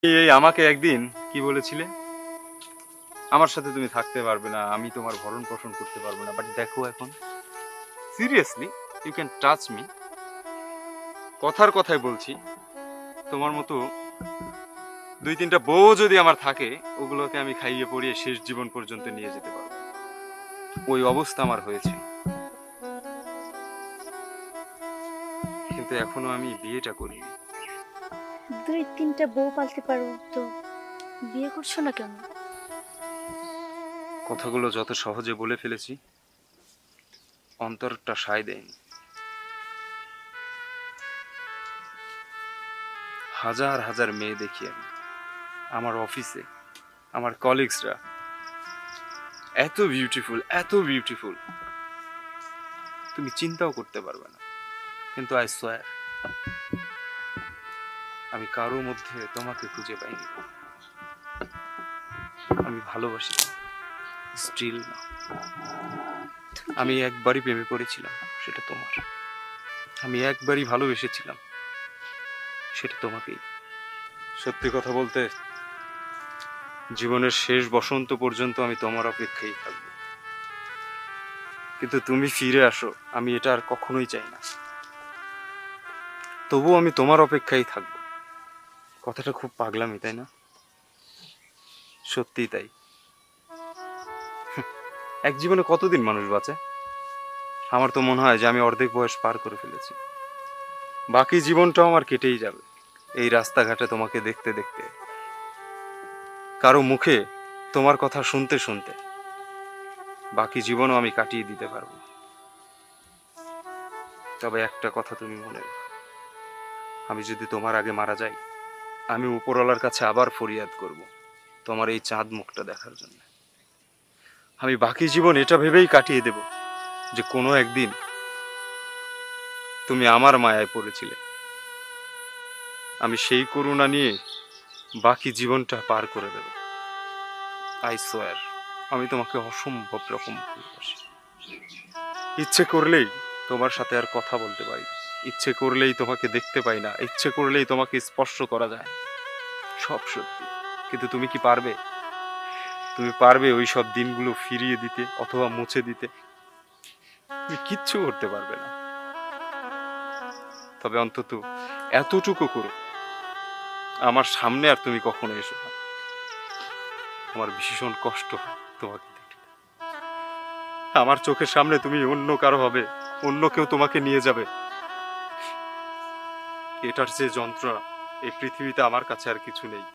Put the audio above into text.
এই আমাকে একদিন কি বলেছিলে, আমার সাথে তুমি থাকতে পারবে না, আমি তোমার ভরণ পোষণ করতে পারবো না। বাট দেখো এখন, seriously, you can touch me. কথার কথাই বলছি, তোমার মতো দুই তিনটা বউ যদি আমার থাকে, ওগুলোকে আমি খাইয়ে পড়িয়ে শেষ জীবন পর্যন্ত নিয়ে যেতে পারবো। ওই অবস্থা আমার হয়েছে, কিন্তু এখনো আমি বিয়েটা করিনি। দুই তিনটা বউ পালতে পারো তো বিয়ে করছো না কেন? কথাগুলো যত সহজে বলে ফেলেছি, অন্তরটা সায় দেয়নি। হাজার হাজার মেয়ে দেখি আমি আমার অফিসে, আমার কলিগসরা এত বিউটিফুল, এত বিউটিফুল, তুমি চিন্তাও করতে পারবে না। কিন্তু আই সোয়ার, আমি কারো মধ্যে তোমাকে খুঁজে পাইনি। আমি ভালোবাসি, স্টিল না। তুমি কি আমি একবারই প্রেমে পড়েছিলাম, সেটা তোমার। আমি একবারই ভালোবেসেছিলাম, সেটা তোমাকেই। সত্যি কথা বলতে, জীবনের শেষ বসন্ত পর্যন্ত আমি তোমার অপেক্ষায় থাকবো। কিন্তু তুমি ফিরে আসো, আমি এটা আর কখনোই চাই না। তবুও আমি তোমার অপেক্ষায় থাকবো। কথাটা খুব পাগলামি, তাই না? সত্যিই তাই। এক জীবনে কতদিন মানুষ বাঁচে? আমার তো মনে হয় যে আমি অর্ধেক বয়স পার করে ফেলেছি। বাকি জীবনটাও আমার কেটেই যাবে এই রাস্তাঘাটে তোমাকে দেখতে দেখতে, কারো মুখে তোমার কথা শুনতে শুনতে। বাকি জীবনও আমি কাটিয়ে দিতে পারবো। তবে একটা কথা তুমি মনে রেখো, আমি যদি তোমার আগে মারা যাই, আমি উপরওয়ালার কাছে আবার ফরিয়াদ করব তোমার এই চাঁদ মুখটা দেখার জন্য। আমি বাকি জীবন এটা ভেবেই কাটিয়ে দেব যে কোনো একদিন তুমি আমার মায়ায় পড়েছিলে। আমি সেই করুণা নিয়ে বাকি জীবনটা পার করে দেব। আই সোয়ার, আমি তোমাকে অসম্ভব রকম ভালোবাসি। ইচ্ছে করলেই তোমার সাথে আর কথা বলতে পারি না, ইচ্ছে করলেই তোমাকে দেখতে পাই না, ইচ্ছে করলেই তোমাকে স্পর্শ করা যায়। সব সত্যি, কিন্তু তুমি কি পারবে? তুমি পারবে ওই সব দিনগুলো ফিরিয়ে দিতে অথবা মুছে দিতে? তুমি কিচ্ছু করতে পারবে না। তবে অন্তত এতটুকু করো, আমার সামনে আর তুমি কখনো এসো না। আমার ভীষণ কষ্ট হয় তোমাকে দেখে। আমার চোখের সামনে তুমি অন্য কারো হবে, অন্য কেউ তোমাকে নিয়ে যাবে। এটার যে যন্ত্রণা এই পৃথিবীতে আমার কাছে আর কিছু নেই।